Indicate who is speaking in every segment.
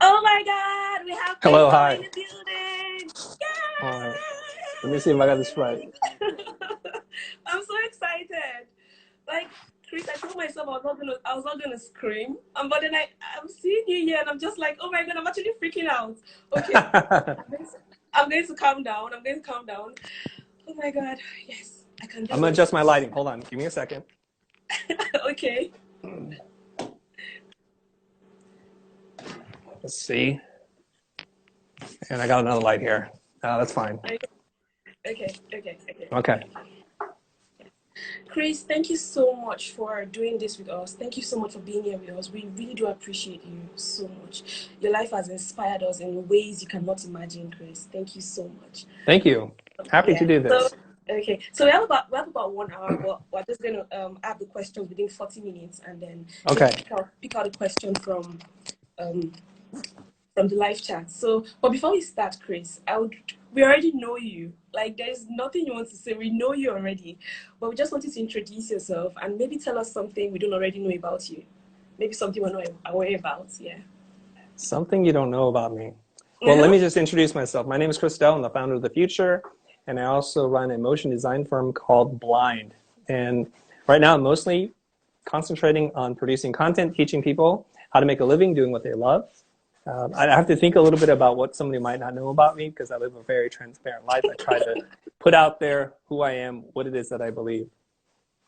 Speaker 1: Oh my God, we have
Speaker 2: Hello,
Speaker 1: Banwo in
Speaker 2: hi.
Speaker 1: the building.
Speaker 2: All right. Let me see if I got this right.
Speaker 1: Yay! I'm so excited. Like Chris, I told myself I was not gonna scream. But then I'm seeing you here and I'm just like, oh my God, I'm actually freaking out. Okay. I'm going to calm down. I'm going to calm down. Oh my God. Yes. I can
Speaker 2: I'm
Speaker 1: do
Speaker 2: gonna
Speaker 1: it.
Speaker 2: adjust my lighting. Hold on. Give me a second.
Speaker 1: Okay.
Speaker 2: Let's see. And I got another light here. That's fine.
Speaker 1: Okay.
Speaker 2: Okay.
Speaker 1: Chris, thank you so much for doing this with us. Thank you so much for being here with us. We really do appreciate you so much. Your life has inspired us in ways you cannot imagine, Chris. Thank you so much.
Speaker 2: Thank you. Happy to
Speaker 1: Yeah.
Speaker 2: do
Speaker 1: So
Speaker 2: this.
Speaker 1: okay. So we have about 1 hour, but we're just gonna have the questions within 40 minutes and then maybe
Speaker 2: Okay.
Speaker 1: pick out a question um from the live chat. So, but before we start, Chris, we already know you. Like, there's nothing you want to say. We know you already, but we just want you to introduce yourself and maybe tell us something we don't already know about you. Maybe something we're not aware about. Yeah.
Speaker 2: Something you don't know about me. Well, let
Speaker 1: Uh-huh.
Speaker 2: me just introduce myself. My name is Chris Dell. I'm the founder of The Future, and I also run a motion design firm called Blind. And right now, I'm mostly concentrating on producing content, teaching people how to make a living doing what they love. I have to think a little bit about what somebody might not know about me because I live a very transparent life. I try to put out there who I am, what it is that I believe.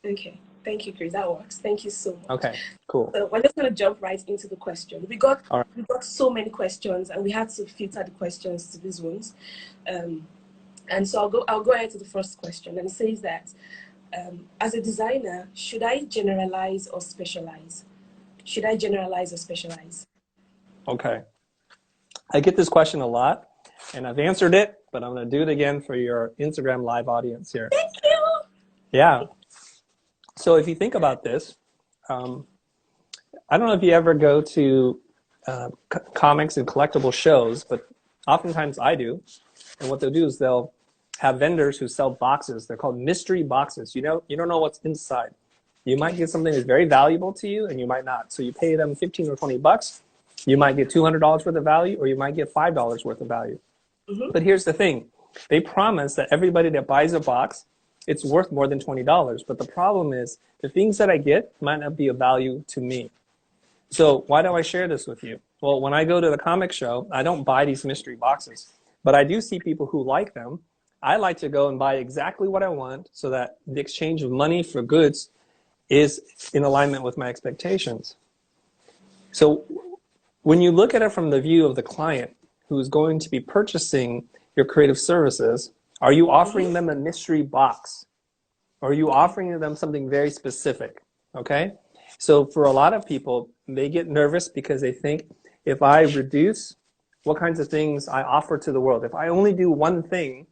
Speaker 1: Okay. Thank you, Chris. That works. Thank you so much.
Speaker 2: Okay, cool.
Speaker 1: So we're just gonna jump right into the question.
Speaker 2: All right.
Speaker 1: We got so many questions, and we had to filter the questions to these ones. Um, and so I'll go ahead to the first question, and it says that as a designer, should I generalize or specialize? Should I generalize or specialize?
Speaker 2: Okay. I get this question a lot, and I've answered it, but I'm going to do it again for your Instagram live audience here.
Speaker 1: Thank you.
Speaker 2: Yeah. So if you think about this, um, I don't know if you ever go to comics and collectible shows, but oftentimes I do. And what they'll do is they'll have vendors who sell boxes. They're called mystery boxes. You don't know what's inside. You might get something that's very valuable to you, and you might not. So you pay them 15 or 20 bucks. You might get $200 worth of value, or you might get $5 worth of value.
Speaker 1: Mm-hmm.
Speaker 2: But here's the thing. They promise that everybody that buys a box, it's worth more than $20. But the problem is the things that I get might not be of value to me. So why do I share this with you? Well, when I go to the comic show, I don't buy these mystery boxes, but I do see people who like them. I like to go and buy exactly what I want so that the exchange of money for goods is in alignment with my expectations. So when you look at it from the view of the client who is going to be purchasing your creative services, are you offering them a mystery box? Or are you offering them something very specific? Okay? So for a lot of people, they get nervous because they think if I reduce what kinds of things I offer to the world, if I only do one thing,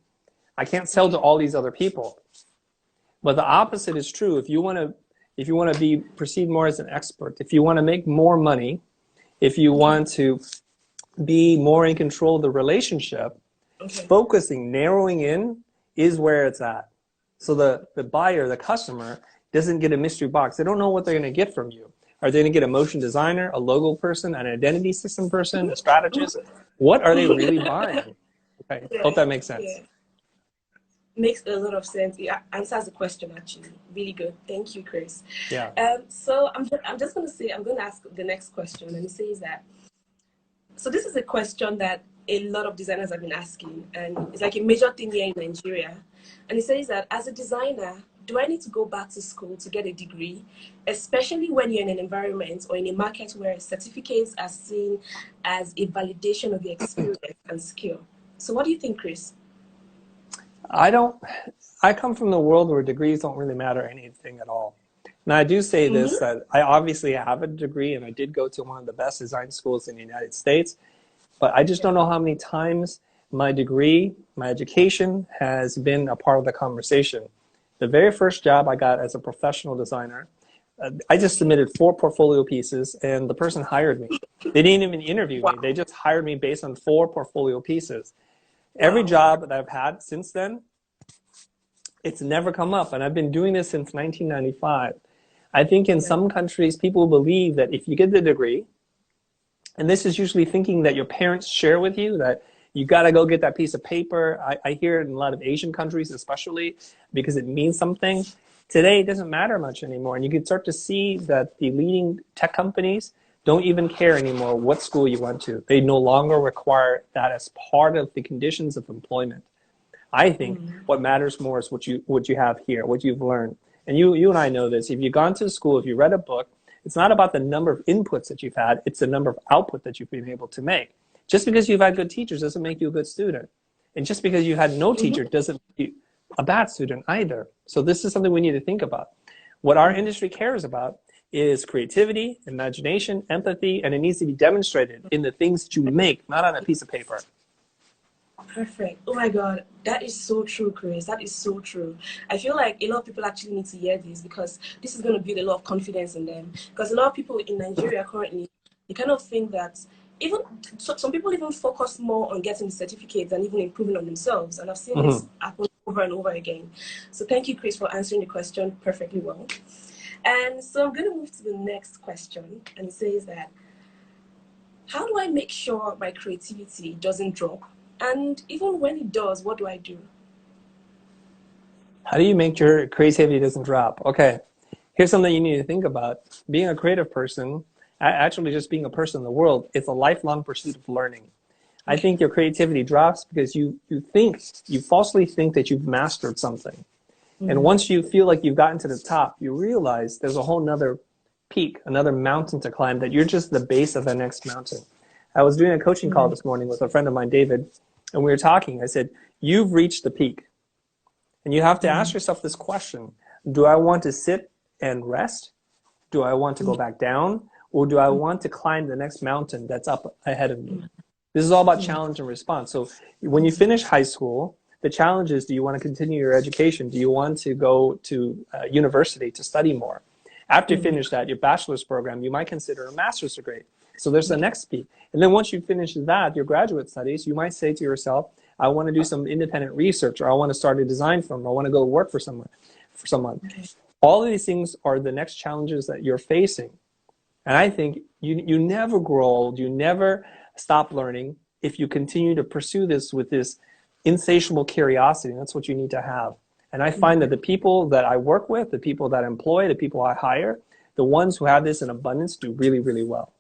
Speaker 2: I can't sell to all these other people. But the opposite is true. If you want to be perceived more as an expert, if you want to make more money, if you want to be more in control of the relationship,
Speaker 1: Okay.
Speaker 2: focusing, narrowing in is where it's at. So the buyer, the customer, doesn't get a mystery box. They don't know what they're going to get from you. Are they going to get a motion designer, a logo person, an identity system person, a strategist? What are they really buying? Okay,
Speaker 1: Yeah.
Speaker 2: hope that makes sense.
Speaker 1: Yeah. Makes a lot of sense. It answers the question actually. Really good. Thank you, Chris.
Speaker 2: Yeah.
Speaker 1: So I'm just I'm gonna ask the next question, and it says that. So this is a question that a lot of designers have been asking, and it's like a major thing here in Nigeria. And it says that as a designer, do I need to go back to school to get a degree, especially when you're in an environment or in a market where certificates are seen as a validation of your experience and skill? So what do you think, Chris?
Speaker 2: I come from the world where degrees don't really matter anything at all. Now I do say
Speaker 1: Mm-hmm.
Speaker 2: this, that I obviously have a degree and I did go to one of the best design schools in the United States, but I just don't know how many times my degree, my education has been a part of the conversation. The very first job I got as a professional designer, I just submitted 4 portfolio pieces and the person hired me. They didn't even interview me.
Speaker 1: Wow.
Speaker 2: They just hired me based on 4 portfolio pieces. Every
Speaker 1: Wow.
Speaker 2: job that I've had since then, it's never come up. And I've been doing this since 1995. I think in some countries, people believe that if you get the degree, And this is usually thinking that your parents share with you, that you got to go get that piece of paper. I hear it in a lot of Asian countries, especially because it means something. Today, it doesn't matter much anymore. And you can start to see that the leading tech companies don't even care anymore what school you went to. They no longer require that as part of the conditions of employment. I think what matters more is what you have here, what you've learned. And you and I know this. If you've gone to school, if you read a book, it's not about the number of inputs that you've had, it's the number of output that you've been able to make. Just because you've had good teachers doesn't make you a good student. And just because you had no teacher doesn't make you a bad student either. So this is something we need to think about. What our industry cares about is creativity, imagination, empathy, and it needs to be demonstrated in the things that you make, not on a piece of paper.
Speaker 1: Perfect. Oh my God, that is so true, Chris. That is so true. I feel like a lot of people actually need to hear this, because this is going to build a lot of confidence in them. Because a lot of people in Nigeria currently, they kind of think that even some people even focus more on getting the certificates than even improving on themselves. And I've seen this happen over and over again. So thank you, Chris, for answering the question perfectly well. And so I'm going to move to the next question. And it says that, how do I make sure my creativity doesn't drop? And even when it does, what do I do?
Speaker 2: How do you make your creativity doesn't drop? Okay, here's something you need to think about. Being a creative person, actually just being a person in the world, it's a lifelong pursuit of learning. I think your creativity drops because you falsely think that you've mastered something. And once you feel like you've gotten to the top, you realize there's a whole nother peak, another mountain to climb, that you're just the base of the next mountain. I was doing a coaching call this morning with a friend of mine, David, and we were talking. I said, you've reached the peak. And you have to ask yourself this question. Do I want to sit and rest? Do I want to go back down? Or do I want to climb the next mountain that's up ahead of me? This is all about challenge and response. So when you finish high school, the challenge is, do you want to continue your education? Do you want to go to university to study more? After you finish that, your bachelor's program, you might consider a master's degree. So there's the next peak. And then once you finish that, your graduate studies, you might say to yourself, I want to do some independent research, or I want to start a design firm, or I want to go work for someone. All of these things are the next challenges that you're facing. And I think you never grow old, you never stop learning if you continue to pursue this with this insatiable curiosity. That's what you need to have. And I find that the people that I work with, the people that I employ, the people I hire, the ones who have this in abundance do really, really well.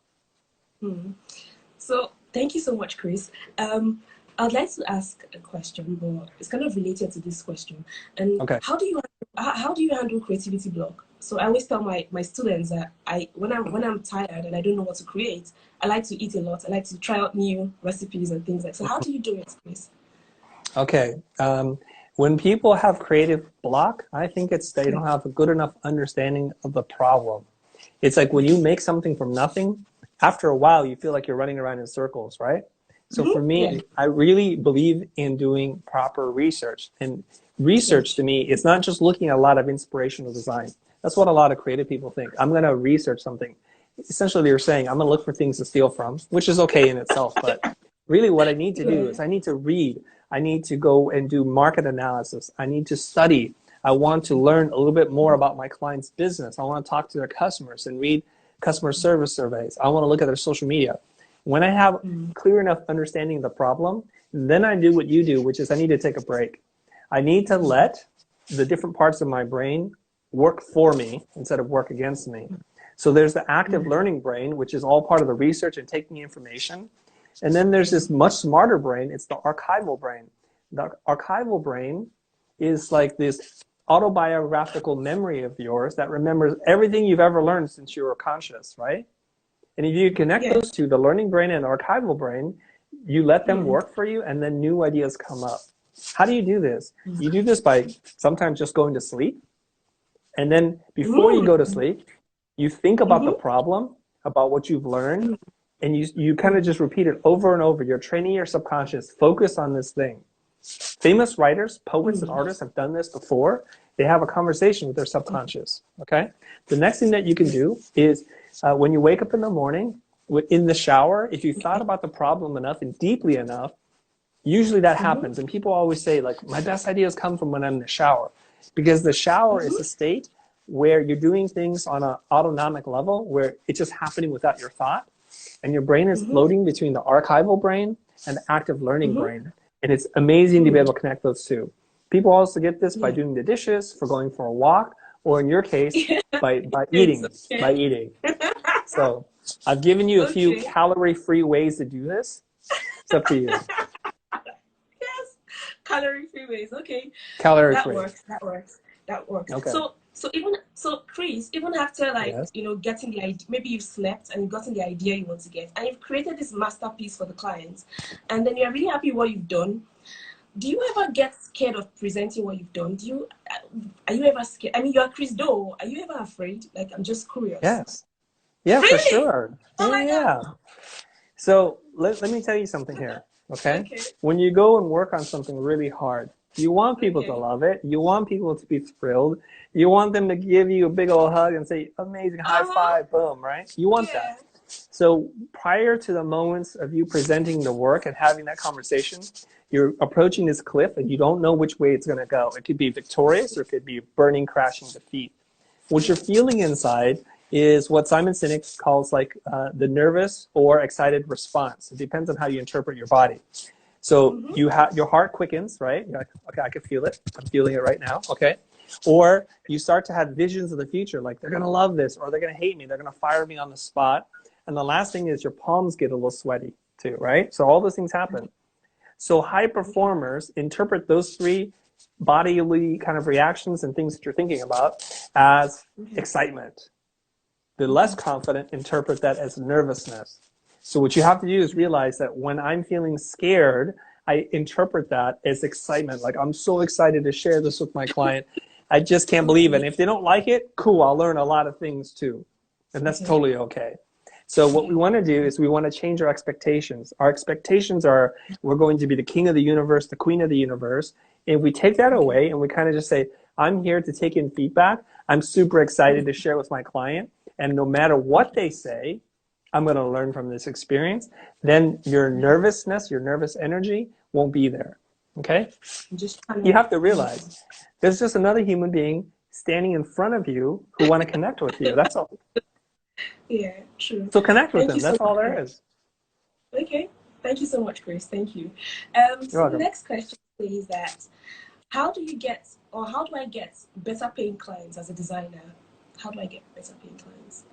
Speaker 1: So thank you so much, Chris. I'd like to ask a question, but it's kind of related to this question. And how do you handle creativity block? So I always tell my students that when I'm tired and I don't know what to create, I like to eat a lot. I like to try out new recipes and things like that. So how do you do it, Chris?
Speaker 2: Okay. When people have creative block, I think it's they don't have a good enough understanding of the problem. It's like when you make something from nothing, after a while, you feel like you're running around in circles, right? So for me, I really believe in doing proper research. And research to me, it's not just looking at a lot of inspirational design. That's what a lot of creative people think. I'm going to research something. Essentially, you're saying, I'm going to look for things to steal from, which is okay in itself. But really what I need to do is I need to read. I need to go and do market analysis. I need to study. I want to learn a little bit more about my client's business. I want to talk to their customers and read customer service surveys. I want to look at their social media. When I have clear enough understanding of the problem, then I do what you do, which is I need to take a break. I need to let the different parts of my brain work for me instead of work against me. So there's the active learning brain, which is all part of the research and taking information. And then there's this much smarter brain. It's the archival brain. The archival brain is like this autobiographical memory of yours that remembers everything you've ever learned since you were conscious, right? And if you connect those two, the learning brain and the archival brain, you let them work for you, and then new ideas come up. How do you do this? You do this by sometimes just going to sleep. And then before you go to sleep, you think about the problem, about what you've learned, and you kind of just repeat it over and over. You're training your subconscious, focus on this thing. Famous writers, poets, and artists have done this before. They have a conversation with their subconscious, okay? The next thing that you can do is when you wake up in the morning, in the shower, if you thought about the problem enough and deeply enough, usually that happens. And people always say, like, my best ideas come from when I'm in the shower. Because the shower is a state where you're doing things on an autonomic level, where it's just happening without your thought. And your brain is floating between the archival brain and the active learning brain. And it's amazing to be able to connect those two. People also get this by doing the dishes, for going for a walk, or in your case, by eating. By eating. So I've given you a few calorie-free ways to do this. It's up to you.
Speaker 1: Yes, calorie-free ways. Okay,
Speaker 2: Calorie-free.
Speaker 1: That works.
Speaker 2: Okay.
Speaker 1: So Chris, even after
Speaker 2: Yes.
Speaker 1: getting the idea, maybe you've slept and you've gotten the idea you want to get, and you've created this masterpiece for the clients, and then you're really happy with what you've done. Do you ever get scared of presenting what you've done? Are you ever scared? I mean, you're Chris Doe. Are you ever afraid? Like, I'm just curious.
Speaker 2: Yes. Yeah,
Speaker 1: really?
Speaker 2: for sure.
Speaker 1: Oh my God.
Speaker 2: So let me tell you something here, okay? When you go and work on something really hard, you want people to love it. You want people to be thrilled. You want them to give you a big old hug and say, amazing, high five, boom, right? You want that. So prior to the moments of you presenting the work and having that conversation, you're approaching this cliff and you don't know which way it's going to go. It could be victorious or it could be burning, crashing defeat. What you're feeling inside is what Simon Sinek calls like the nervous or excited response. It depends on how you interpret your body. So you have your heart quickens, right? You're like, okay, I can feel it. I'm feeling it right now. Okay. Or you start to have visions of the future, like they're going to love this or they're going to hate me. They're going to fire me on the spot. And the last thing is your palms get a little sweaty too, right? So all those things happen. So high performers interpret those three bodily kind of reactions and things that you're thinking about as excitement. The less confident interpret that as nervousness. So what you have to do is realize that when I'm feeling scared, I interpret that as excitement. Like, I'm so excited to share this with my client. I just can't believe it. And if they don't like it, cool, I'll learn a lot of things too. And that's totally okay. So what we want to do is we want to change our expectations. Our expectations are we're going to be the king of the universe, the queen of the universe. And we take that away and we kind of just say, I'm here to take in feedback. I'm super excited to share with my client. And no matter what they say, I'm going to learn from this experience. Then your nervousness, your nervous energy won't be there. Okay? You have to realize there's just another human being standing in front of you who want to connect with you. That's all.
Speaker 1: Yeah, true.
Speaker 2: So connect with them. That's all there is.
Speaker 1: Okay. Thank you so much, Chris. Thank you. So the next question is that how do I get better paying clients as a designer? How do I get better paying clients?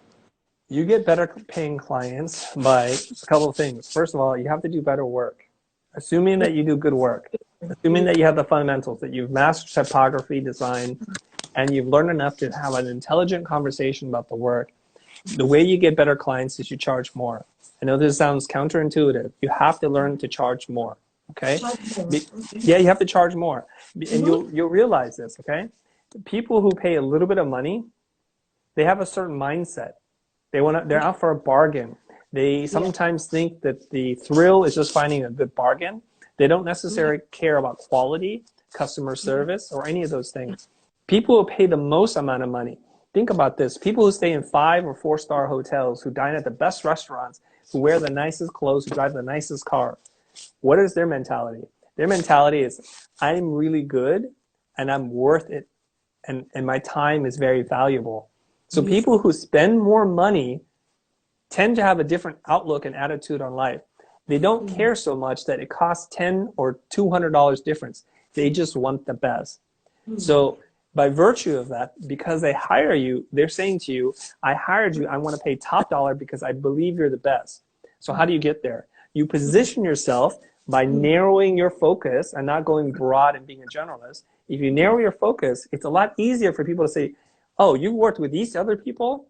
Speaker 2: You get better paying clients by a couple of things. First of all, you have to do better work. Assuming that you do good work, assuming that you have the fundamentals, that you've mastered typography, design, and you've learned enough to have an intelligent conversation about the work, the way you get better clients is you charge more. I know this sounds counterintuitive. You have to learn to charge more, okay? Yeah, you have to charge more. And you'll realize this, okay? People who pay a little bit of money, they have a certain mindset. They're out for a bargain. They sometimes think that the thrill is just finding a good bargain. They don't necessarily care about quality, customer service, or any of those things. People who pay the most amount of money, think about this. People who stay in 5- or 4-star hotels, who dine at the best restaurants, who wear the nicest clothes, who drive the nicest car. What is their mentality? Their mentality is, I'm really good and I'm worth it. And my time is very valuable. So people who spend more money tend to have a different outlook and attitude on life. They don't care so much that it costs $10 or $200 difference. They just want the best. So by virtue of that, because they hire you, they're saying to you, I hired you, I want to pay top dollar because I believe you're the best. So how do you get there? You position yourself by narrowing your focus and not going broad and being a generalist. If you narrow your focus, it's a lot easier for people to say, oh, you worked with these other people?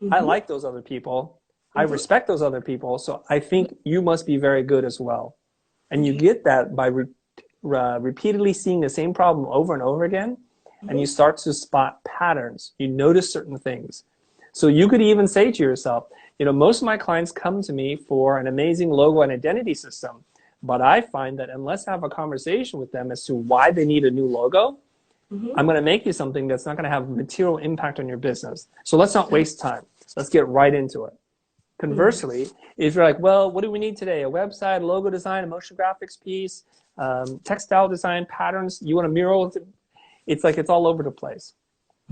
Speaker 2: I like those other people. I respect those other people. So I think you must be very good as well. And you get that by repeatedly seeing the same problem over and over again. And you start to spot patterns. You notice certain things. So you could even say to yourself, you know, most of my clients come to me for an amazing logo and identity system. But I find that unless I have a conversation with them as to why they need a new logo, I'm going to make you something that's not going to have material impact on your business. So let's not waste time. Let's get right into it. Conversely, if you're like, well, what do we need today? A website, a logo design, a motion graphics piece, textile design, patterns. You want a mural? It's like it's all over the place.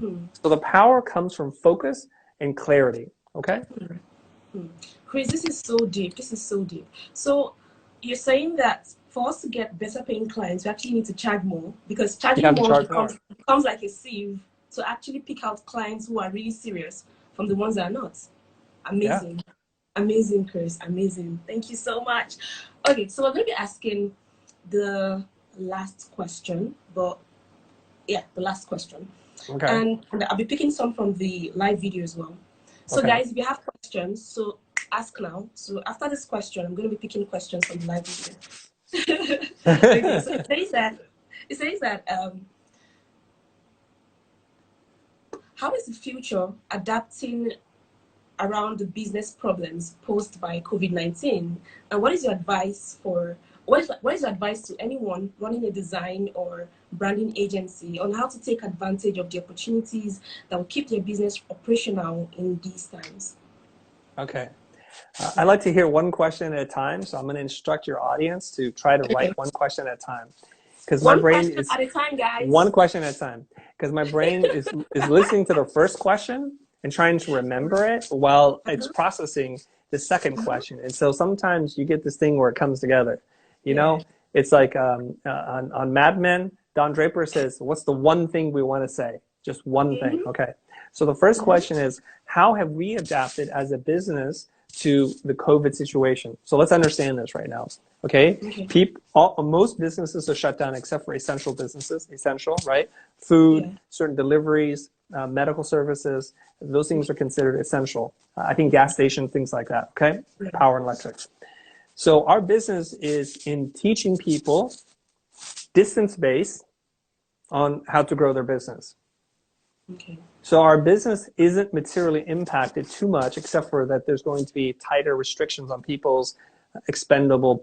Speaker 2: So the power comes from focus and clarity. Okay?
Speaker 1: Chris, this is so deep. This is so deep. So you're saying that for us to get better paying clients, we actually need to charge more, because
Speaker 2: You
Speaker 1: charging
Speaker 2: have to
Speaker 1: more
Speaker 2: charge more.
Speaker 1: becomes like a sieve to actually pick out clients who are really serious from the ones that are not.
Speaker 2: Yeah.
Speaker 1: Amazing. Amazing, Chris. Amazing. Thank you so much. Okay, so we're going to be asking the last question, but yeah, the last question.
Speaker 2: Okay.
Speaker 1: And I'll be picking some from the live video as well. So
Speaker 2: Okay.
Speaker 1: guys, if you have questions, so ask now. So after this question, I'm going to be picking questions from the live video. Okay, so it says that how is the future adapting around the business problems posed by COVID-19, and what is your advice to anyone running a design or branding agency on how to take advantage of the opportunities that will keep their business operational in these times?
Speaker 2: Okay. I'd like to hear one question at a time, so I'm going to instruct your audience to try to write one question at a time. Because my brain is
Speaker 1: at a time, guys.
Speaker 2: One question at a time. Because my brain is listening to the first question and trying to remember it while it's processing the second question. And so sometimes you get this thing where it comes together. You know, it's like on Mad Men, Don Draper says, "What's the one thing we want to say?" Just one thing. Okay. So the first question is, how have we adapted as a business to the COVID situation? So let's understand this right now. Okay. Most businesses are shut down except for essential businesses. Essential, right? Food, certain deliveries, medical services. Those things are considered essential. I think gas stations, things like that. Okay. Power and electric. So our business is in teaching people distance-based on how to grow their business.
Speaker 1: Okay.
Speaker 2: So our business isn't materially impacted too much, except for that there's going to be tighter restrictions on people's expendable,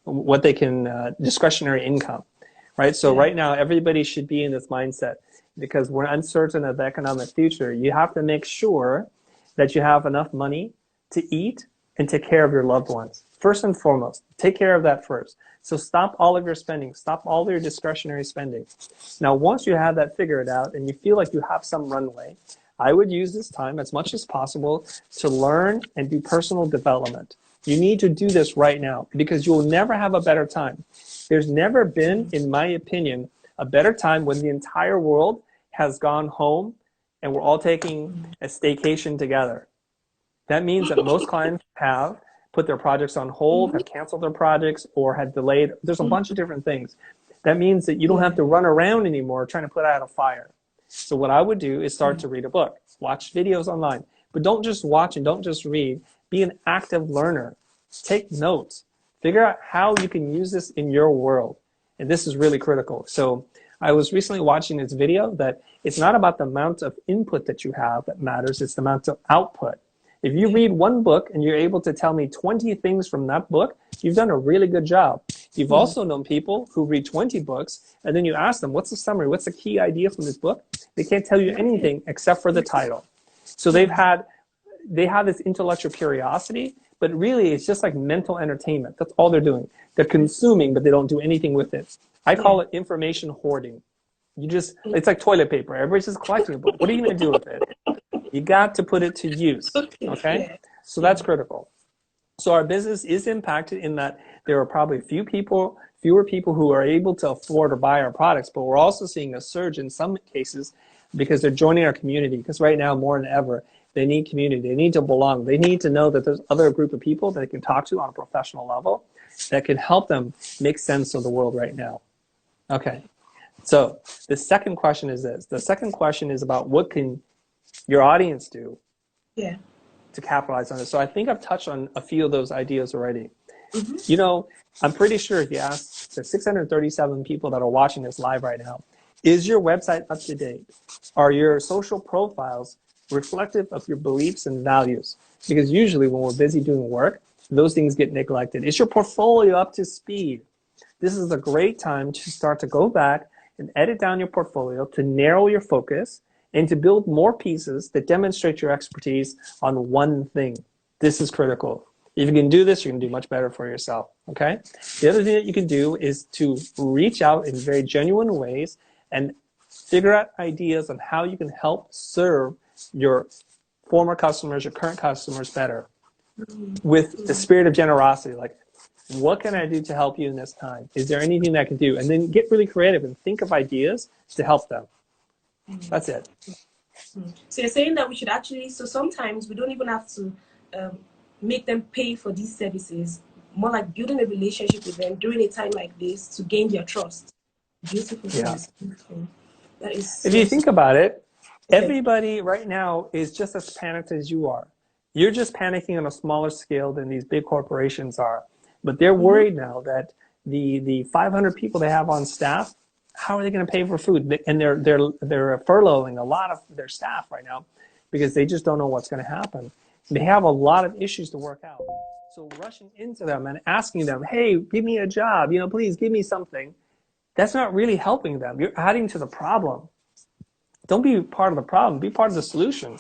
Speaker 2: what they can, discretionary income, right? So right now, everybody should be in this mindset, because we're uncertain of the economic future. You have to make sure that you have enough money to eat and take care of your loved ones. First and foremost, take care of that first. So stop all of your spending, stop all of your discretionary spending. Now, once you have that figured out and you feel like you have some runway, I would use this time as much as possible to learn and do personal development. You need to do this right now, because you'll never have a better time. There's never been, in my opinion, a better time when the entire world has gone home and we're all taking a staycation together. That means that most clients have put their projects on hold, have canceled their projects, or had delayed. There's a bunch of different things. That means that you don't have to run around anymore trying to put out a fire. So what I would do is start to read a book, watch videos online, but don't just watch and don't just read. Be an active learner. Take notes. Figure out how you can use this in your world. And this is really critical. So I was recently watching this video that it's not about the amount of input that you have that matters, it's the amount of output. If you read one book and you're able to tell me 20 things from that book, you've done a really good job. You've also known people who read 20 books, and then you ask them, what's the summary? What's the key idea from this book? They can't tell you anything except for the title. So they have this intellectual curiosity, but really it's just like mental entertainment. That's all they're doing. They're consuming, but they don't do anything with it. I call it information hoarding. It's like toilet paper. Everybody's just collecting it, but what are you going to do with it? You got to put it to use, okay? So that's critical. So our business is impacted in that there are probably fewer people who are able to afford or buy our products, but we're also seeing a surge in some cases because they're joining our community, because right now more than ever, they need community. They need to belong. They need to know that there's other group of people that they can talk to on a professional level that can help them make sense of the world right now. Okay, so the second question is this. The second question is about what can your audience do to capitalize on this. So I think I've touched on a few of those ideas already. You know, I'm pretty sure if you ask the 637 people that are watching this live right now, is your website up to date? Are your social profiles reflective of your beliefs and values? Because usually when we're busy doing work, those things get neglected. Is your portfolio up to speed? This is a great time to start to go back and edit down your portfolio to narrow your focus and to build more pieces that demonstrate your expertise on one thing. This is critical. If you can do this, you're going to do much better for yourself, okay? The other thing that you can do is to reach out in very genuine ways and figure out ideas on how you can help serve your former customers, your current customers better. with the spirit of generosity. Like, what can I do to help you in this time? Is there anything that I can do? And then get really creative and think of ideas to help them. That's it.
Speaker 1: So you're saying that we should actually, so sometimes we don't even have to make them pay for these services, more like building a relationship with them during a time like this to gain their trust. Beautiful.
Speaker 2: Yeah.
Speaker 1: Beautiful. That is.
Speaker 2: If you think about it, everybody right now is just as panicked as you are. You're just panicking on a smaller scale than these big corporations are. But they're worried now that the 500 people they have on staff, how are they going to pay for food? And they're furloughing a lot of their staff right now because they just don't know what's going to happen. They have a lot of issues to work out. So rushing into them and asking them, hey, give me a job, please give me something. That's not really helping them. You're adding to the problem. Don't be part of the problem. Be part of the solution.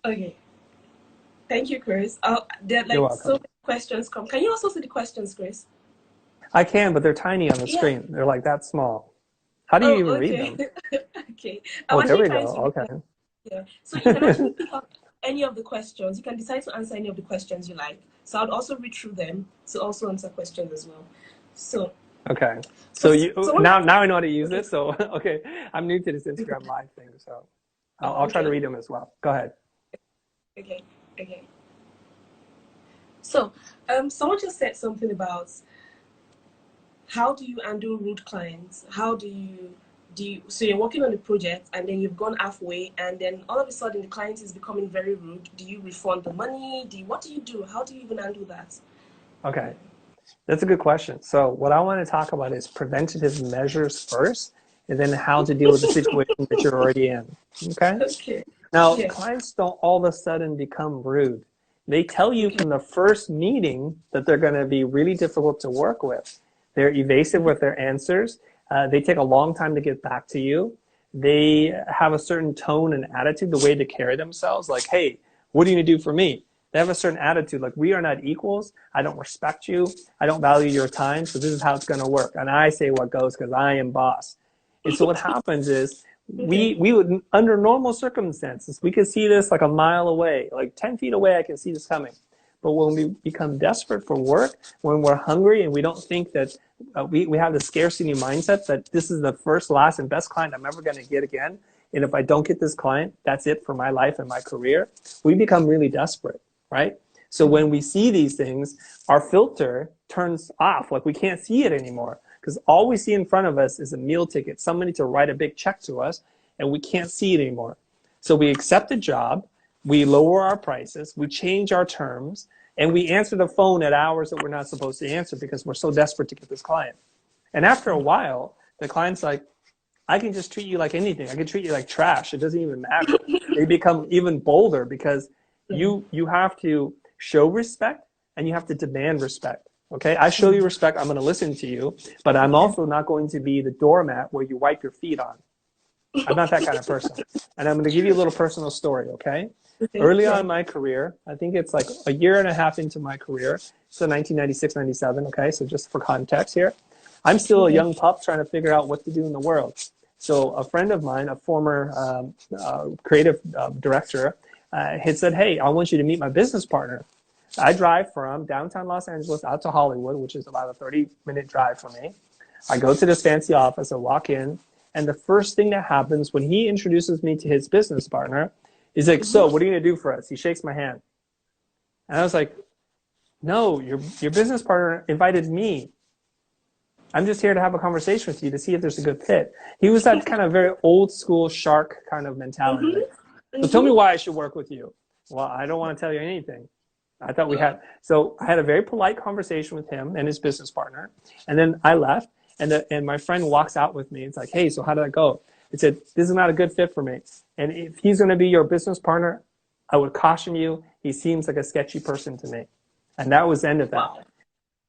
Speaker 1: Okay. Thank you, Chris. There are like so many questions come. Can you also see the questions, Chris?
Speaker 2: I can, but they're tiny on the screen. They're like that small. How do you even read them?
Speaker 1: Okay.
Speaker 2: Oh, there we go. Okay.
Speaker 1: Yeah. So you can actually pick up any of the questions. You can decide to answer any of the questions you like. So I'll also read through them to also answer questions as well. So.
Speaker 2: Okay. So now I know how to use it. So okay, I'm new to this Instagram live thing, so I'll try to read them as well. Go ahead.
Speaker 1: Okay. So someone just said something about how do you handle rude clients? How do you so you're working on a project and then you've gone halfway and then all of a sudden the client is becoming very rude. Do you refund the money? What do you do? How do you even handle that?
Speaker 2: Okay. That's a good question. So what I want to talk about is preventative measures first, and then how to deal with the situation that you're already in. Okay? Now, clients don't all of a sudden become rude. They tell you from the first meeting that they're going to be really difficult to work with. They're evasive with their answers. They take a long time to get back to you. They have a certain tone and attitude, the way to carry themselves, like, hey, what are you going to do for me? They have a certain attitude, like, we are not equals. I don't respect you. I don't value your time, so this is how it's going to work. And I say what goes because I am boss. And so what happens is we would, under normal circumstances, we could see this like a mile away, like 10 feet away, I can see this coming. But when we become desperate for work, when we're hungry and we don't think that we have the scarcity mindset that this is the first, last, and best client I'm ever going to get again, and if I don't get this client, that's it for my life and my career, we become really desperate. Right? So when we see these things, our filter turns off, like we can't see it anymore because all we see in front of us is a meal ticket, somebody to write a big check to us, and we can't see it anymore. So we accept a job, we lower our prices, we change our terms, and we answer the phone at hours that we're not supposed to answer because we're so desperate to get this client. And after a while, the client's like, I can just treat you like anything. I can treat you like trash. It doesn't even matter. They become even bolder because you have to show respect and you have to demand respect. Okay, I show you respect, I'm going to listen to you, but I'm also not going to be the doormat where you wipe your feet on. I'm not that kind of person. And I'm going to give you a little personal story, okay? Early on in my career, I think it's like a year and a half into my career, so 1996, 97, okay? So just for context here, I'm still a young pup trying to figure out what to do in the world. So a friend of mine, a former creative director, had said, hey, I want you to meet my business partner. I drive from downtown Los Angeles out to Hollywood, which is about a 30-minute drive for me. I go to this fancy office, I walk in, and the first thing that happens when he introduces me to his business partner is like, so what are you going to do for us? He shakes my hand. And I was like, no, your business partner invited me. I'm just here to have a conversation with you to see if there's a good fit. He was that kind of very old school shark kind of mentality. So tell me why I should work with you. Well, I don't want to tell you anything. I thought we had, so I had a very polite conversation with him and his business partner. And then I left and my friend walks out with me. It's like, hey, so how did that go? He said, this is not a good fit for me. And if he's going to be your business partner, I would caution you. He seems like a sketchy person to me. And that was the end of that. Wow.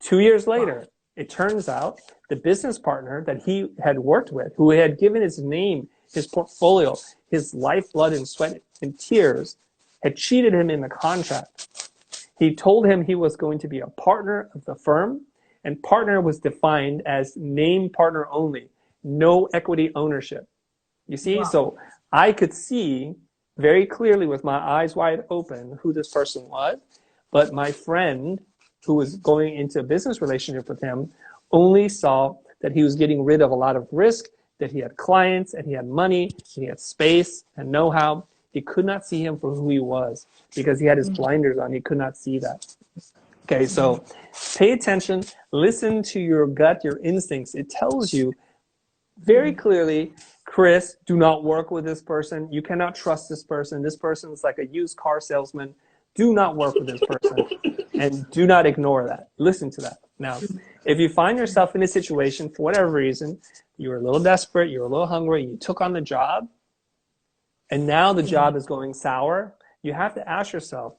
Speaker 2: 2 years later, it turns out the business partner that he had worked with, who had given his name, his portfolio, his lifeblood and sweat and tears, had cheated him in the contract. He told him he was going to be a partner of the firm, and partner was defined as name partner only, no equity ownership. You see, so I could see very clearly with my eyes wide open who this person was, but my friend who was going into a business relationship with him only saw that he was getting rid of a lot of risk, that he had clients and he had money, and he had space and know-how. He could not see him for who he was because he had his blinders on. He could not see that. Okay, so pay attention, listen to your gut, your instincts. It tells you very clearly, Chris, do not work with this person. You cannot trust this person. This person is like a used car salesman. Do not work with this person. And do not ignore that. Listen to that. Now, if you find yourself in a situation, for whatever reason, you were a little desperate, you were a little hungry, you took on the job, and now the job is going sour, you have to ask yourself,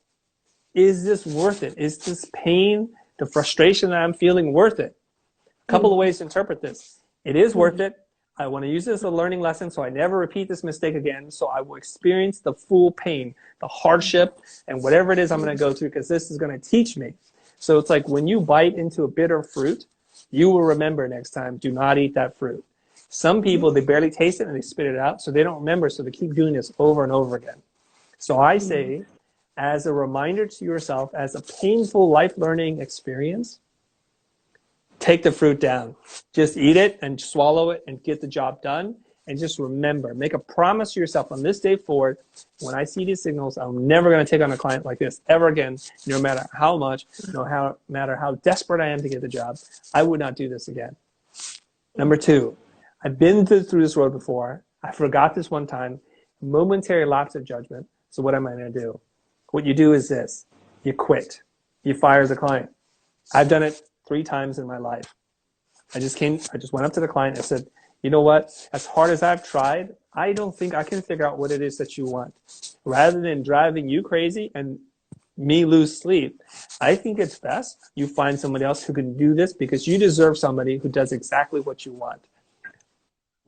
Speaker 2: is this worth it? Is this pain, the frustration that I'm feeling worth it? A couple of ways to interpret this. It is worth it. I want to use this as a learning lesson so I never repeat this mistake again, so I will experience the full pain, the hardship, and whatever it is I'm going to go through, because this is going to teach me. So it's like when you bite into a bitter fruit, you will remember next time, do not eat that fruit. Some people, they barely taste it and they spit it out, so they don't remember, so they keep doing this over and over again. So I say, as a reminder to yourself, as a painful life learning experience, take the fruit down. Just eat it and swallow it and get the job done. And just remember, make a promise to yourself on this day forward, when I see these signals, I'm never going to take on a client like this ever again, no matter how much, no matter how desperate I am to get the job. I would not do this again. Number two, I've been through this road before. I forgot this one time. Momentary lapse of judgment. So what am I going to do? What you do is this. You quit. You fire the client. I've done it 3 times in my life. I just went up to the client and said, you know what? As hard as I've tried, I don't think I can figure out what it is that you want. Rather than driving you crazy and me lose sleep, I think it's best you find somebody else who can do this, because you deserve somebody who does exactly what you want.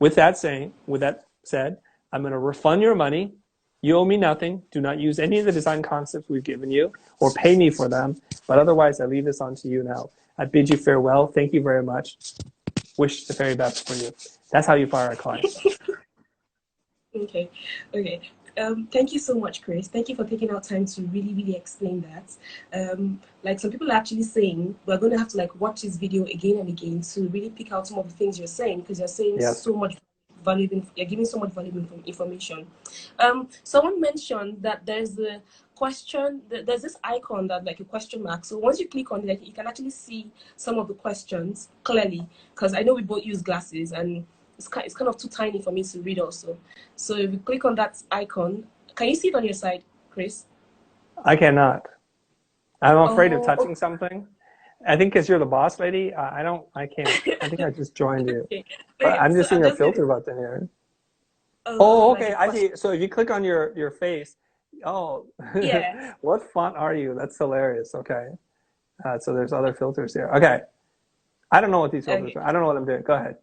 Speaker 2: With that said, I'm going to refund your money. You owe me nothing. Do not use any of the design concepts we've given you or pay me for them. But otherwise, I leave this on to you now. I bid you farewell. Thank you very much. Wish the very best for you. That's how you fire a client.
Speaker 1: Okay. Thank you so much, Chris. Thank you for taking out time to really explain that. Like some people are actually saying, we're going to have to like watch this video again and again to really pick out some of the things you're saying, because you're saying so much valuable, you're giving so much valuable information. Someone mentioned that there's a question, there's this icon that like a question mark. So once you click on it, like, you can actually see some of the questions clearly, because I know we both use glasses and it's kind of too tiny for me to read also. So if you click on that icon, can you see it on your side, Chris?
Speaker 2: I cannot. I'm afraid of touching something. I think because you're the boss lady, I can't. I think I just joined you.
Speaker 1: Okay.
Speaker 2: I'm just seeing your filter button here. Oh, okay. I see. So if you click on your face,
Speaker 1: yeah.
Speaker 2: What font are you? That's hilarious. Okay. So there's other filters here. Okay. I don't know what these filters are. I don't know what I'm doing. Go ahead.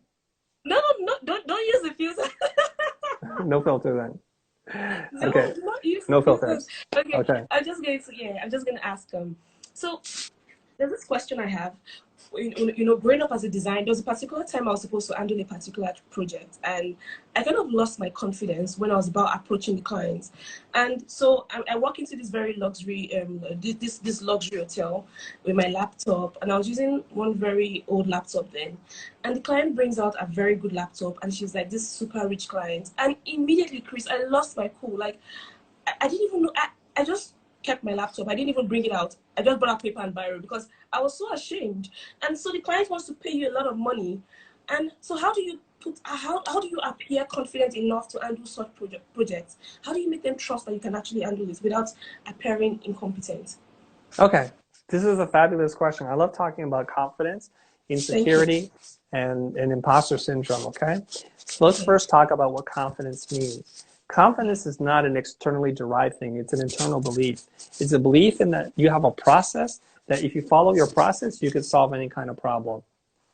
Speaker 1: No, don't use the filter.
Speaker 2: No filter then.
Speaker 1: No,
Speaker 2: okay.
Speaker 1: No
Speaker 2: filters.
Speaker 1: Okay. I'm just going to ask so there's this question I have. Growing up as a designer, there was a particular time I was supposed to handle a particular project, and I kind of lost my confidence when I was about approaching the clients. And so I walk into this very luxury, this luxury hotel with my laptop, and I was using one very old laptop then. And the client brings out a very good laptop, and she's like this super rich client. And immediately, Chris, I lost my cool. Like I didn't even know. I just kept my laptop. I didn't even bring it out. I just brought out paper and biro because I was so ashamed. And so the client wants to pay you a lot of money. And so how do you appear confident enough to handle such projects? How do you make them trust that you can actually handle this without appearing incompetent?
Speaker 2: Okay. This is a fabulous question. I love talking about confidence, insecurity, and imposter syndrome, okay? So let's first talk about what confidence means. Confidence is not an externally derived thing. It's an internal belief. It's a belief in that you have a process that if you follow your process, you can solve any kind of problem.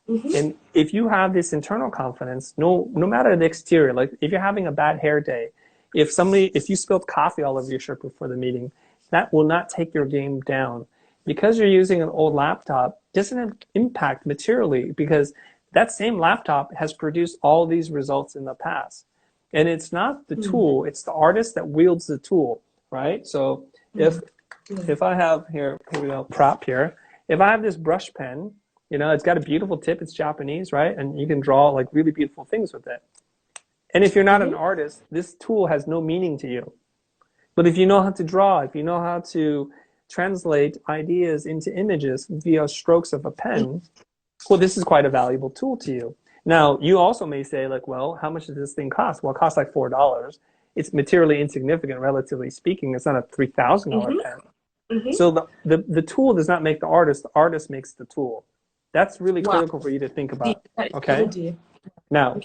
Speaker 2: And if you have this internal confidence, no matter the exterior, like if you're having a bad hair day, if you spilled coffee all over your shirt before the meeting, that will not take your game down. Because you're using an old laptop, doesn't impact materially, because that same laptop has produced all these results in the past. And it's not the tool, it's the artist that wields the tool, right? So if I have here we go, prop here. If I have this brush pen, you know, it's got a beautiful tip, it's Japanese, right? And you can draw like really beautiful things with it. And if you're not an artist, this tool has no meaning to you. But if you know how to draw, if you know how to translate ideas into images via strokes of a pen, well, this is quite a valuable tool to you. Now, you also may say, like, well, how much does this thing cost? Well, it costs like $4. It's materially insignificant, relatively speaking. It's not a $3,000 pen. So the tool does not make the artist makes the tool. That's really critical for you to think about, okay? Now,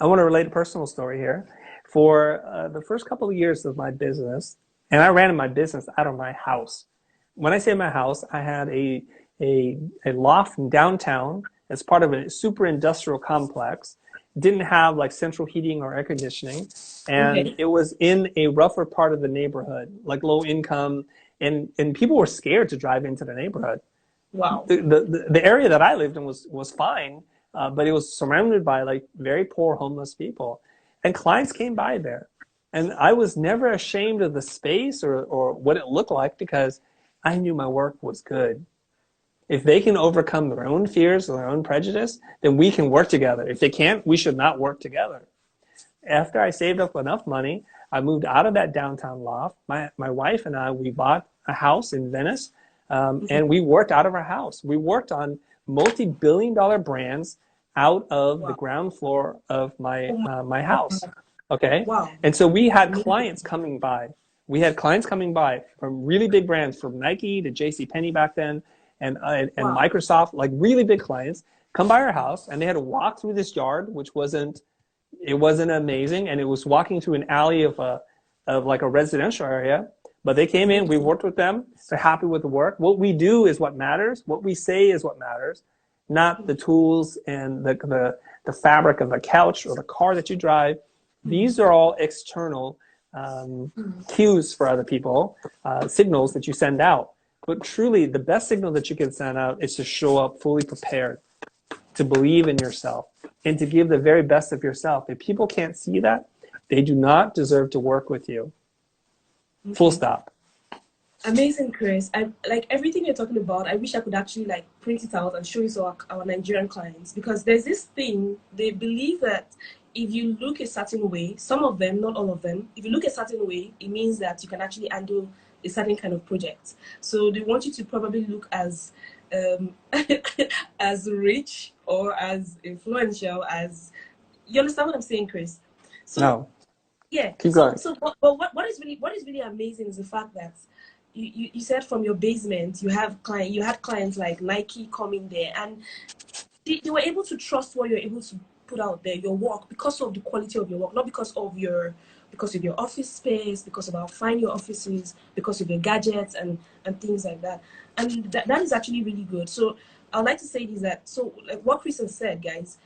Speaker 2: I want to relate a personal story here. For the first couple of years of my business, and I ran my business out of my house. When I say my house, I had a loft in downtown as part of a super industrial complex. Didn't have like central heating or air conditioning, and it was in a rougher part of the neighborhood, like low income, and people were scared to drive into the neighborhood.
Speaker 1: Wow.
Speaker 2: The area that I lived in was fine, but it was surrounded by like very poor homeless people, and clients came by there, and I was never ashamed of the space or what it looked like because I knew my work was good. If they can overcome their own fears or their own prejudice, then we can work together. If they can't, we should not work together. After I saved up enough money, I moved out of that downtown loft. My wife and I, we bought a house in Venice, and we worked out of our house. We worked on multi-billion-dollar brands out of the ground floor of my house. Okay?
Speaker 1: Wow.
Speaker 2: And so we had clients coming by. We had clients coming by from really big brands, from Nike to JCPenney back then, and Microsoft, like really big clients, come by our house, and they had to walk through this yard, which wasn't amazing, and it was walking through an alley of like a residential area. But they came in, we worked with them, they're happy with the work. What we do is what matters. What we say is what matters, not the tools and the fabric of the couch or the car that you drive. These are all external cues for other people, signals that you send out. But truly, the best signal that you can send out is to show up fully prepared, to believe in yourself, and to give the very best of yourself. If people can't see that, they do not deserve to work with you. Full stop.
Speaker 1: Amazing, Chris. I like everything you're talking about. I wish I could actually like print it out and show it to our Nigerian clients, because there's this thing, they believe that if you look a certain way, some of them, not all of them, if you look a certain way, it means that you can actually handle a certain kind of project. So they want you to probably look as as rich or as influential as, you understand what I'm saying, Chris? So
Speaker 2: no.
Speaker 1: Yeah.
Speaker 2: Keep going.
Speaker 1: So but what is really amazing is the fact that you said from your basement you had clients like Nike coming there, and they were able to trust what you're able to put out there, your work, because of the quality of your work, not because of your office space, because of how fine your office is, because of your gadgets and things like that. And that is actually really good. So I'd like to say is that, so like what Chris has said, guys,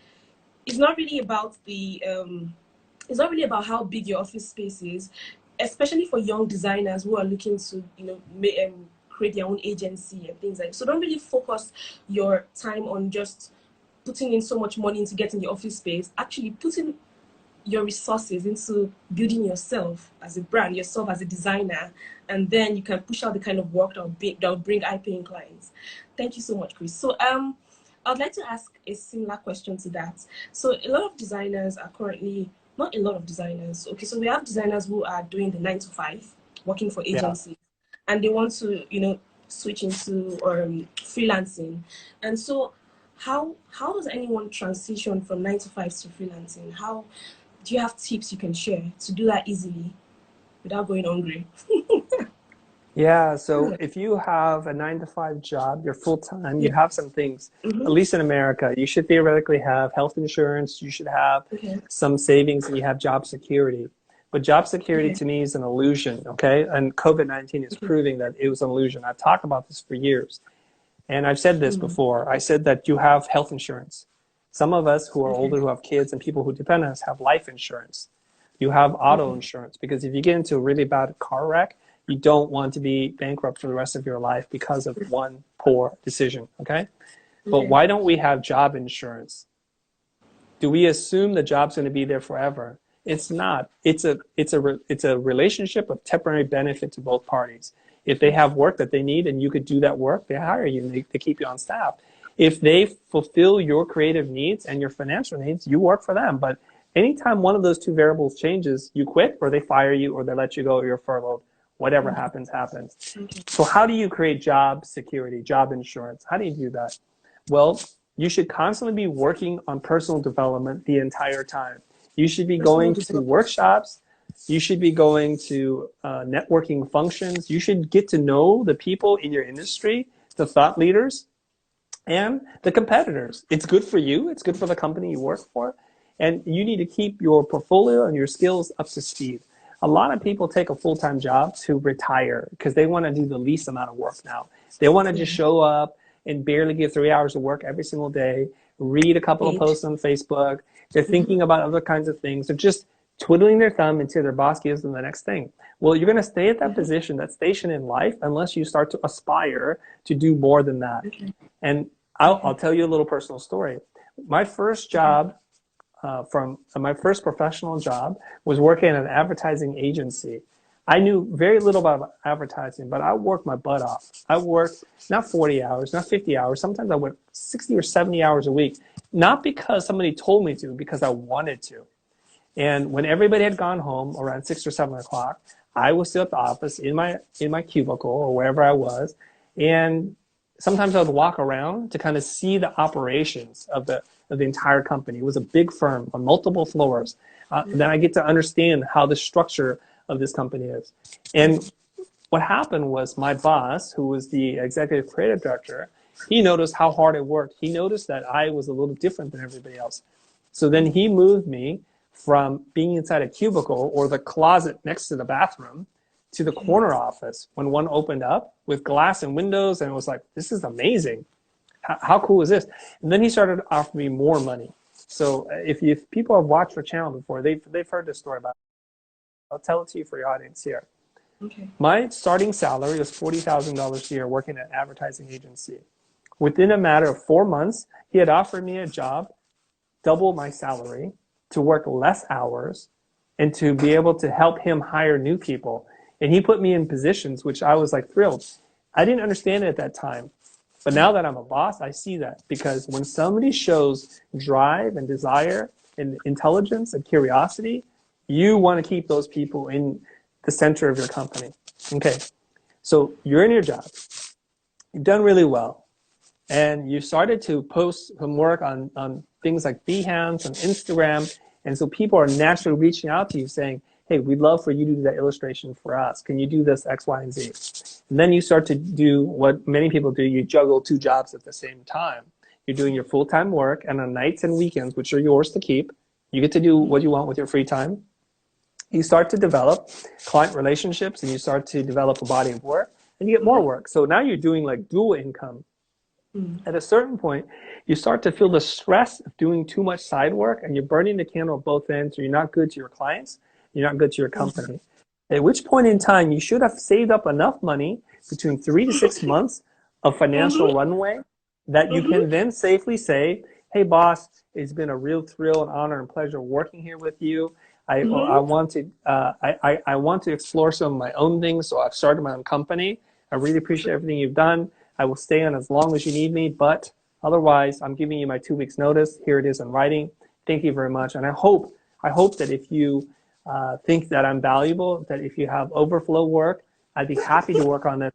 Speaker 1: it's not really about it's not really about how big your office space is, especially for young designers who are looking to, create their own agency and things like that. So don't really focus your time on just putting in so much money into getting the office space. Actually putting your resources into building yourself as a brand, yourself as a designer, and then you can push out the kind of work that will bring high-paying clients. Thank you so much, Chris. So I'd like to ask a similar question to that. So a lot of designers are currently, not a lot of designers, okay, so we have designers who are doing the 9-to-5, working for agencies, and they want to, switch into freelancing. And so how does anyone transition from 9-to-5 to freelancing? How do you have tips you can share to do that easily without going hungry?
Speaker 2: Yeah, so if you have a 9-to-5 job, you're full-time, you have some things, at least in America, you should theoretically have health insurance, you should have some savings, and you have job security. But job security to me is an illusion, okay? And COVID-19 is proving that it was an illusion. I've talked about this for years. And I've said this before. I said that you have health insurance. Some of us who are older, who have kids, and people who depend on us have life insurance. You have auto insurance, because if you get into a really bad car wreck, you don't want to be bankrupt for the rest of your life because of one poor decision, okay? But why don't we have job insurance? Do we assume the job's going to be there forever? It's not. It's a relationship of temporary benefit to both parties. If they have work that they need and you could do that work, they hire you and they keep you on staff. If they fulfill your creative needs and your financial needs, you work for them. But anytime one of those two variables changes, you quit or they fire you or they let you go or you're furloughed. Whatever happens, happens. So how do you create job security, job insurance? How do you do that? Well, you should constantly be working on personal development the entire time. You should be going to workshops. You should be going to networking functions. You should get to know the people in your industry, the thought leaders, and the competitors. It's good for you. It's good for the company you work for. And you need to keep your portfolio and your skills up to speed. A lot of people take a full-time job to retire because they want to do the least amount of work now. They want to just show up and barely give 3 hours of work every single day, read a couple of posts on Facebook. They're thinking about other kinds of things. They're just twiddling their thumb until their boss gives them the next thing. Well, you're going to stay at that position, that station in life, unless you start to aspire to do more than that. And I'll tell you a little personal story. My first job, my first professional job was working at an advertising agency. I knew very little about advertising, but I worked my butt off. I worked not 40 hours, not 50 hours. Sometimes I worked 60 or 70 hours a week, not because somebody told me to, because I wanted to. And when everybody had gone home around 6 or 7 o'clock, I was still at the office in my cubicle or wherever I was. And sometimes I would walk around to kind of see the operations of the entire company. It was a big firm on multiple floors. Then I get to understand how the structure of this company is. And what happened was my boss, who was the executive creative director, he noticed how hard I worked. He noticed that I was a little different than everybody else. So then he moved me from being inside a cubicle or the closet next to the bathroom to the corner office when one opened up with glass and windows, and it was like, this is amazing. How cool is this? And then he started offering me more money. So if people have watched our channel before, they've heard this story about it. I'll tell it to you for your audience here. Okay. My starting salary was $40,000 a year working at an advertising agency. Within a matter of 4 months, he had offered me a job, double my salary, to work less hours, and to be able to help him hire new people. And he put me in positions which I was like thrilled. I didn't understand it at that time. But now that I'm a boss, I see that, because when somebody shows drive and desire and intelligence and curiosity, you want to keep those people in the center of your company. Okay, so you're in your job. You've done really well. And you started to post some work on things like Behance and Instagram. And so people are naturally reaching out to you saying, hey, we'd love for you to do that illustration for us. Can you do this X, Y, and Z? And then you start to do what many people do. You juggle 2 jobs at the same time. You're doing your full-time work, and on nights and weekends, which are yours to keep, you get to do what you want with your free time. You start to develop client relationships, and you start to develop a body of work, and you get more work. So now you're doing like dual income. At a certain point, you start to feel the stress of doing too much side work, and you're burning the candle at both ends, or you're not good to your clients, you're not good to your company. At which point in time, you should have saved up enough money between 3 to 6 months of financial runway that you can then safely say, hey, boss, it's been a real thrill and honor and pleasure working here with you. I want to explore some of my own things, so I've started my own company. I really appreciate everything you've done. I will stay on as long as you need me, but otherwise, I'm giving you my 2 weeks notice. Here it is in writing. Thank you very much. And I hope that if you think that I'm valuable, that if you have overflow work, I'd be happy to work on it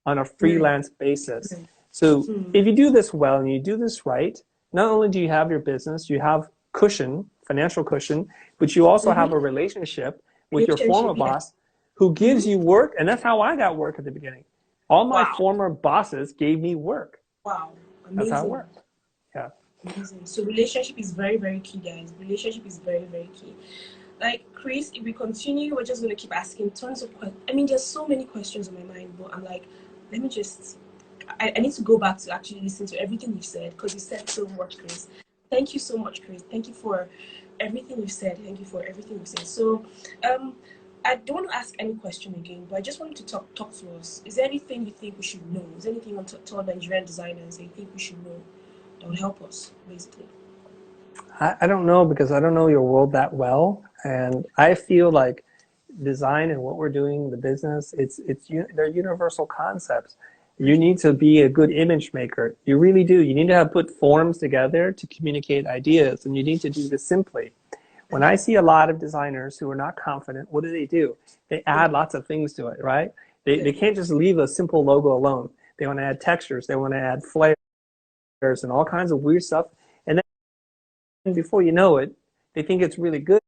Speaker 2: on a freelance basis. So if you do this well and you do this right, not only do you have your business, you have cushion, financial cushion, but you also have a relationship with your former boss who gives you work. And that's how I got work at the beginning. All my former bosses gave me work.
Speaker 1: Wow. Amazing.
Speaker 2: That's how it worked. Yeah.
Speaker 1: Amazing. So relationship is very, very key, guys. Relationship is very, very key. Like, Chris, if we continue, we're just going to keep asking tons of questions. I mean, there's so many questions on my mind, but I'm like, let me just, I need to go back to actually listen to everything you said, because you said so much, Chris. Thank you so much, Chris. Thank you for everything you said. Thank you for everything you said. So, I don't want to ask any question again, but I just wanted to talk to us. Is there anything you think we should know? Is there anything on to our Nigerian designers that you think we should know that would help us, basically?
Speaker 2: I don't know because I don't know your world that well, and I feel like design and what we're doing, the business, they're universal concepts. You need to be a good image maker. You really do. You need to have put forms together to communicate ideas, and you need to do this simply. When I see a lot of designers who are not confident, what do? They add lots of things to it, right? They can't just leave a simple logo alone. They want to add textures. They want to add flares and all kinds of weird stuff. And then before you know it, they think it's really good,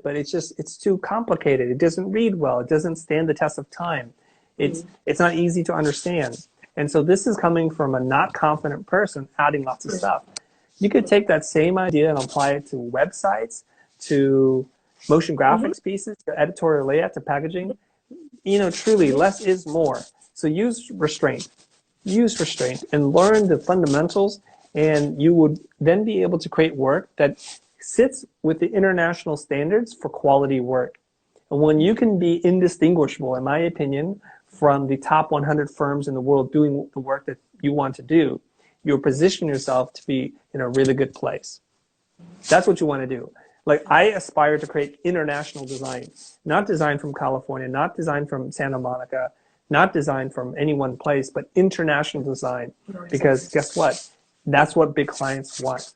Speaker 2: but it's too complicated. It doesn't read well. It doesn't stand the test of time. It's not easy to understand. And so this is coming from a not confident person adding lots of stuff. You could take that same idea and apply it to websites, to motion graphics pieces, to editorial layout, to packaging. Truly, less is more. So use restraint and learn the fundamentals, and you would then be able to create work that sits with the international standards for quality work. And when you can be indistinguishable, in my opinion, from the top 100 firms in the world doing the work that you want to do, you'll position yourself to be in a really good place. That's what you want to do. Like, I aspire to create international design, not design from California, not design from Santa Monica, not design from any one place, but international design. Because guess what? That's what big clients want.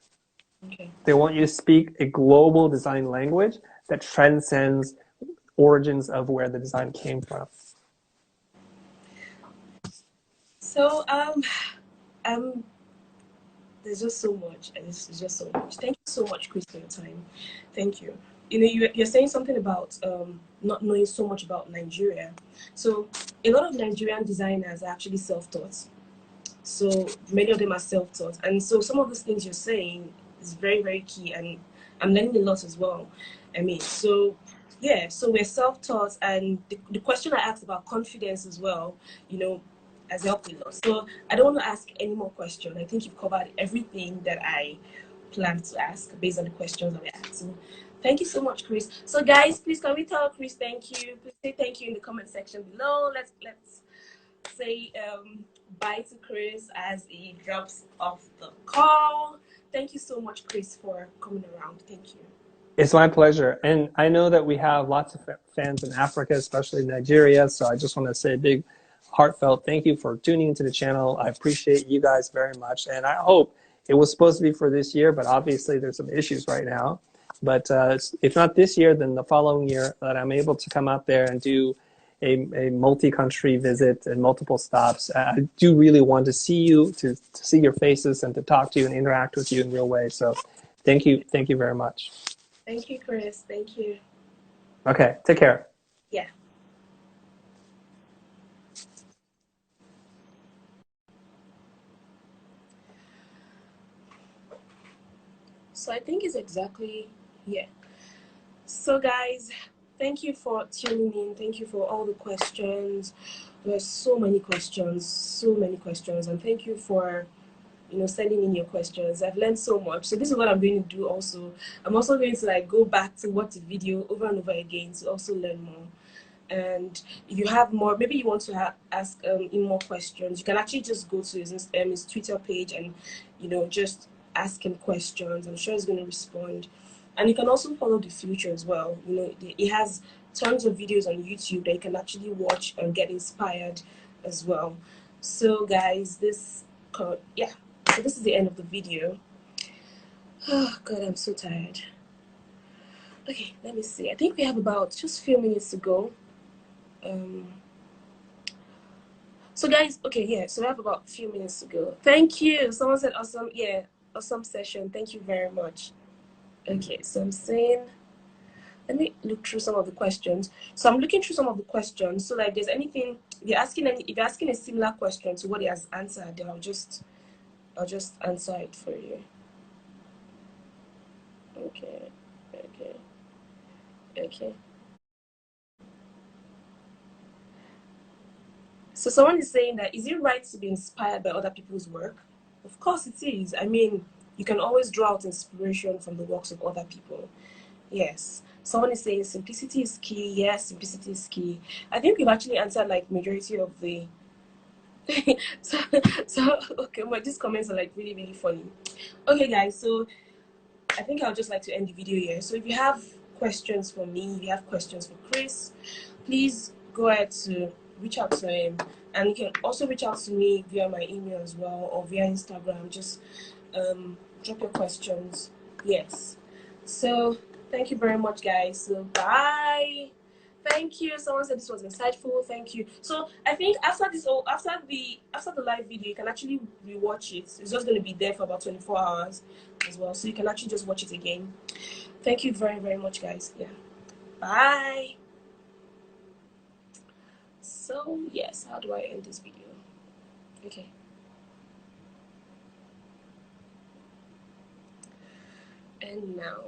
Speaker 1: Okay.
Speaker 2: They want you to speak a global design language that transcends origins of where the design came from.
Speaker 1: So there's just so much, and it's just so much. Thank you so much, Chris, for your time. Thank you. You're saying something about not knowing so much about Nigeria. So a lot of Nigerian designers are actually self-taught. So many of them are self-taught, and so some of those things you're saying is very, very key, and I'm learning a lot as well. So yeah, so we're self-taught, and the question I asked about confidence as well, has helped a lot. So I don't want to ask any more questions. I think you've covered everything that I planned to ask based on the questions that we asked. So thank you so much, Chris. So guys, please can we tell Chris thank you? Please say thank you in the comment section below. Let's say bye to Chris as he drops off the call. Thank you so much, Chris, for coming around. Thank you.
Speaker 2: It's my pleasure. And I know that we have lots of fans in Africa, especially Nigeria. So I just want to say a big heartfelt thank you for tuning into the channel. I appreciate you guys very much. And I hope it was supposed to be for this year, but obviously there's some issues right now. But if not this year, then the following year that I'm able to come out there and do a multi-country visit and multiple stops. I do really want to see you, to see your faces and to talk to you and interact with you in real ways. So thank you very much.
Speaker 1: Thank you, Chris. Thank you.
Speaker 2: Okay, take care.
Speaker 1: Yeah. So I think it's exactly, yeah. So guys, thank you for tuning in. Thank you for all the questions. There's so many questions, and thank you for sending in your questions. I've learned so much. So this is what I'm going to do also. I'm also going to go back to watch the video over and over again to also learn more. And if you have more, maybe you want to ask him more questions, you can actually just go to his Twitter page and just ask him questions. I'm sure he's going to respond. And you can also follow the future as well. He has tons of videos on YouTube that you can actually watch and get inspired as well. So guys, so this is the end of the video. Oh god, I'm so tired. Okay, let me see. I think we have about just a few minutes to go. So guys, okay, yeah, so we have about a few minutes to go. Thank you. Someone said awesome. Yeah, awesome session. Thank you very much. Okay, so I'm saying, let me look through some of the questions. So I'm looking through some of the questions. So if there's anything, if you're asking a similar question to what he has answered, then I'll just answer it for you. Okay. So someone is saying that, is it right to be inspired by other people's work? Of course it is. You can always draw out inspiration from the works of other people. Yes. Someone is saying simplicity is key. Yes, simplicity is key. I think we've actually answered majority of the so okay, but these comments are really, really funny. Okay guys, so I think I'll just like to end the video here. So if you have questions for me, if you have questions for Chris, please go ahead to reach out to him. And you can also reach out to me via my email as well, or via Instagram. Just drop your questions. Yes. So thank you very much, guys. So bye. Thank you. Someone said this was insightful. Thank you. So I think after this, after the live video, you can actually rewatch it. It's just going to be there for about 24 hours as well, so you can actually just watch it again. Thank you very, very much, guys. Yeah. Bye. So yes, how do I end this video? Okay. And now.